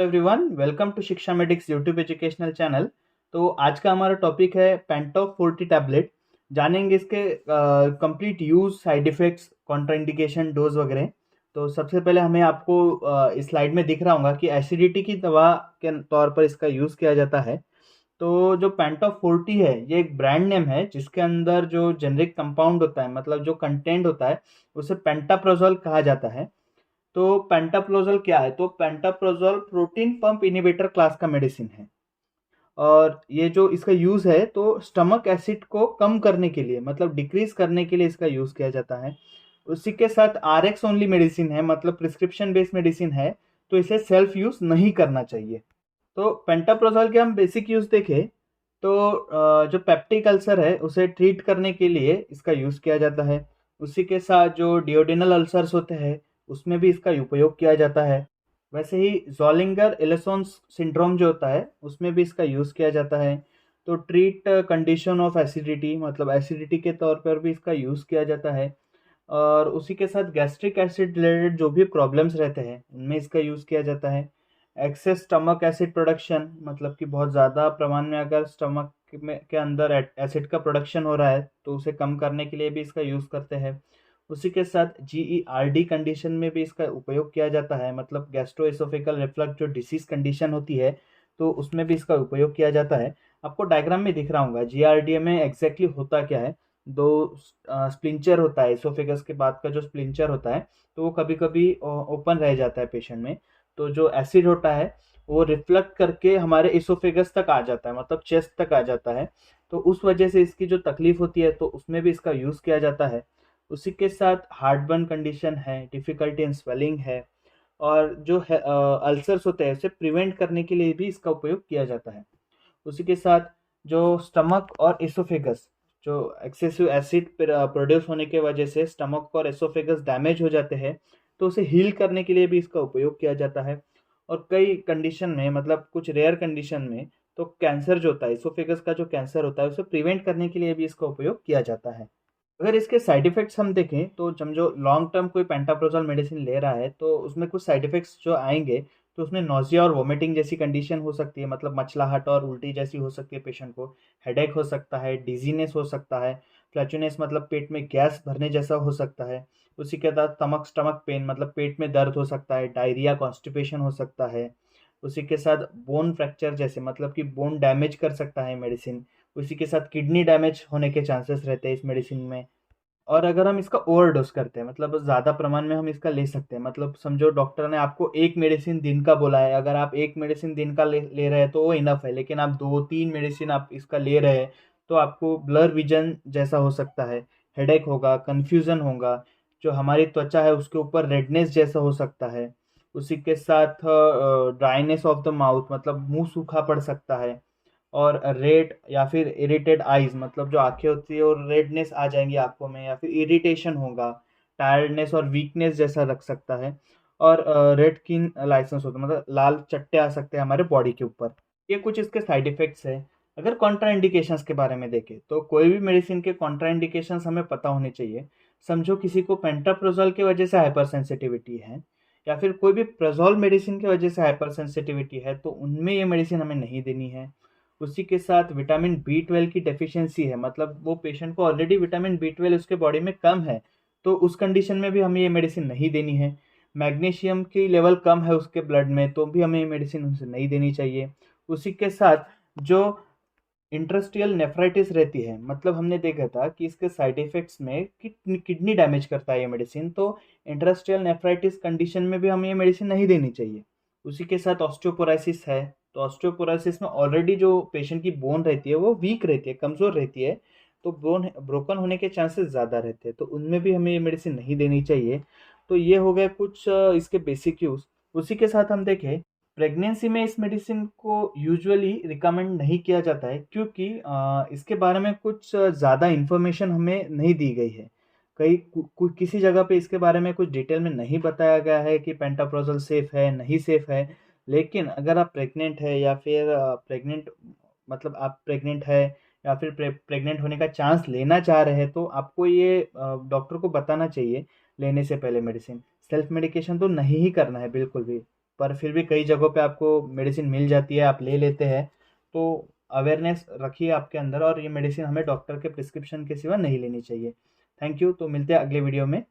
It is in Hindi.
एवरीवन, वेलकम टू शिक्षा मेडिक्स यूट्यूब एजुकेशनल चैनल। तो आज का हमारा टॉपिक है पेंटॉप 40 टैबलेट। जानेंगे इसके complete use, side effects, contraindication, dose वगैरह। तो सबसे पहले हमें आपको इस स्लाइड में दिख रहा होगा कि एसिडिटी की दवा के तौर पर इसका यूज़ किया जाता है। तो जो पेंटॉप 40 है, ये एक ब्रांड नेम है जिसके अंदर जो जेनरिक कंपाउंड होता है, मतलब जो कंटेंट होता है, उसे पेंटाप्रोजोल कहा जाता है। तो पेंटाप्रोजोल क्या है? तो pantoprazole protein pump inhibitor class का मेडिसिन है। और ये जो इसका यूज है, तो स्टमक एसिड को कम करने के लिए, मतलब डिक्रीज करने के लिए इसका यूज किया जाता है। उसी के साथ आरएक्स ओनली मेडिसिन है, मतलब प्रिस्क्रिप्शन बेस्ड मेडिसिन है। तो इसे सेल्फ यूज नहीं करना चाहिए। तो पेंटाप्रोजोल के हम बेसिक यूज देखें तो जो पेप्टिक अल्सर है उसे ट्रीट करने के लिए इसका यूज किया जाता है। उसी के साथ जो डिओडिनल अल्सर्स होते हैं, उसमें भी इसका उपयोग किया जाता है। वैसे ही ज़ोलिंगर एलिसोन सिंड्रोम जो होता है, उसमें भी इसका यूज़ किया जाता है। तो ट्रीट कंडीशन ऑफ एसिडिटी, मतलब एसिडिटी के तौर पर भी इसका यूज़ किया जाता है। और उसी के साथ गैस्ट्रिक एसिड रिलेटेड जो भी प्रॉब्लम्स रहते हैं, उनमें इसका यूज़ किया जाता है। एक्सेस स्टमक एसिड प्रोडक्शन, मतलब कि बहुत ज़्यादा प्रमाण में अगर स्टमक में के अंदर एसिड का प्रोडक्शन हो रहा है, तो उसे कम करने के लिए भी इसका यूज़ करते हैं। उसी के साथ जीईआरडी कंडीशन में भी इसका उपयोग किया जाता है, मतलब गैस्ट्रोएसोफेगल रिफ्लक्स जो डिसीज कंडीशन होती है, तो उसमें भी इसका उपयोग किया जाता है। आपको डायग्राम में दिख रहा होगा जीआरडी में एग्जैक्टली होता क्या है। दो स्प्लिंचर होता है, एसोफेगस के बाद का जो स्प्लिंचर होता है, तो वो कभी कभी ओपन रह जाता है पेशेंट में। तो जो एसिड होता है, वो रिफ्लेक्ट करके हमारे एसोफेगस तक आ जाता है, मतलब चेस्ट तक आ जाता है। तो उस वजह से इसकी जो तकलीफ होती है, तो उसमें भी इसका यूज़ किया जाता है। उसी के साथ हार्टबर्न कंडीशन है, डिफ़िकल्टी इन स्वेलिंग है, और जो है अल्सर्स होते हैं, उसे प्रिवेंट करने के लिए भी इसका उपयोग किया जाता है। उसी के साथ जो स्टमक और एसोफेगस, जो एक्सेसिव एसिड प्रोड्यूस होने के वजह से स्टमक और एसोफेगस डैमेज हो जाते हैं, तो उसे हील करने के लिए भी इसका उपयोग किया जाता है। और कई कंडीशन में, मतलब कुछ रेयर कंडीशन में, तो कैंसर जो होता है, एसोफेगस का जो कैंसर होता है, उसे प्रिवेंट करने के लिए भी इसका उपयोग किया जाता है। अगर इसके साइड इफ़ेक्ट्स हम देखें, तो जब जो लॉन्ग टर्म कोई पेंटाप्रोजोल मेडिसिन ले रहा है, तो उसमें कुछ साइड इफ़ेक्ट्स जो आएँगे, तो उसमें नौसिया और वोमिटिंग जैसी कंडीशन हो सकती है, मतलब मचलाहट और उल्टी जैसी हो सकती है पेशेंट को। हेडेक हो सकता है, डिज़ीनेस हो सकता है, फ्लैचुनेस मतलब पेट में गैस भरने जैसा हो सकता है। उसी के साथ स्टमक स्टमक पेन, मतलब पेट में दर्द हो सकता है, डायरिया, कॉन्स्टिपेशन हो सकता है। उसी के साथ बोन फ्रैक्चर जैसे, मतलब कि बोन डैमेज कर सकता है मेडिसिन। उसी के साथ किडनी डैमेज होने के चांसेस रहते हैं इस मेडिसिन में। और अगर हम इसका ओवरडोज करते हैं, मतलब ज़्यादा प्रमाण में हम इसका ले सकते हैं, मतलब समझो डॉक्टर ने आपको एक मेडिसिन दिन का बोला है, अगर आप एक मेडिसिन दिन का ले रहे हैं तो वो इनफ है। लेकिन आप दो तीन मेडिसिन आप इसका ले रहे हैं, तो आपको ब्लर विजन जैसा हो सकता है, हेडेक होगा, कन्फ्यूज़न होगा, जो हमारी त्वचा है उसके ऊपर रेडनेस जैसा हो सकता है। उसी के साथ ड्राइनेस ऑफ द माउथ, मतलब मुंह सूखा पड़ सकता है। और रेड या फिर इरिटेड आईज, मतलब जो आंखें होती है और रेडनेस आ जाएंगी आंखों में, या फिर इरिटेशन होगा, टायर्डनेस और वीकनेस जैसा रख सकता है। और रेड स्किन लाइसेंस होता है, मतलब लाल चट्टे आ सकते हैं हमारे बॉडी के ऊपर। ये कुछ इसके साइड इफेक्ट्स है। अगर कॉन्ट्राइंडिकेशंस के बारे में देखें, तो कोई भी मेडिसिन के कॉन्ट्राइंडिकेशंस हमें पता होने चाहिए। समझो किसी को पेंटाप्रोजोल की वजह से हाइपर सेंसिटिविटी है, या फिर कोई भी प्रोजोल मेडिसिन की वजह से हाइपर सेंसिटिविटी है, तो उनमें ये मेडिसिन हमें नहीं देनी है। उसी के साथ विटामिन बी 12 की डेफिशिएंसी है, मतलब वो पेशेंट को ऑलरेडी विटामिन बी 12 उसके बॉडी में कम है, तो उस कंडीशन में भी हमें ये मेडिसिन नहीं देनी है। मैग्नीशियम की लेवल कम है उसके ब्लड में, तो भी हमें ये मेडिसिन उनसे नहीं देनी चाहिए। उसी के साथ जो इंटरस्टियल नेफ्राइटिस रहती है, मतलब हमने देखा था कि इसके साइड इफेक्ट्स में किडनी डैमेज करता है ये मेडिसिन, तो इंटरस्टियल नेफ्राइटिस कंडीशन में भी हमें ये मेडिसिन नहीं देनी चाहिए। उसी के साथ ऑस्टियोपोरोसिस है, तो ऑस्टियोपोरोसिस में ऑलरेडी जो पेशेंट की बोन रहती है वो वीक रहती है, कमज़ोर रहती है, तो बोन ब्रोकन होने के चांसेस ज़्यादा रहते हैं, तो उनमें भी हमें ये मेडिसिन नहीं देनी चाहिए। तो ये हो गए कुछ इसके बेसिक यूज़। उसी के साथ हम देखें, प्रेगनेंसी में इस मेडिसिन को यूजुअली रिकमेंड नहीं किया जाता है, क्योंकि इसके बारे में कुछ ज़्यादा इन्फॉर्मेशन हमें नहीं दी गई है। किसी जगह पे इसके बारे में कुछ डिटेल में नहीं बताया गया है कि पेंटाप्रोजोल सेफ़ है, नहीं सेफ़ है। लेकिन अगर आप प्रेग्नेंट है, या फिर प्रेग्नेंट, मतलब आप प्रेग्नेंट है, या फिर प्रेग्नेंट होने का चांस लेना चाह रहे हैं, तो आपको ये डॉक्टर को बताना चाहिए लेने से पहले मेडिसिन। सेल्फ मेडिकेशन तो नहीं ही करना है बिल्कुल भी। पर फिर भी कई जगहों पे आपको मेडिसिन मिल जाती है, आप ले लेते हैं। तो अवेयरनेस रखिए आपके अंदर, और ये मेडिसिन हमें डॉक्टर के प्रिस्क्रिप्शन के सिवा नहीं लेनी चाहिए। Thank you. तो मिलते हैं अगले वीडियो में।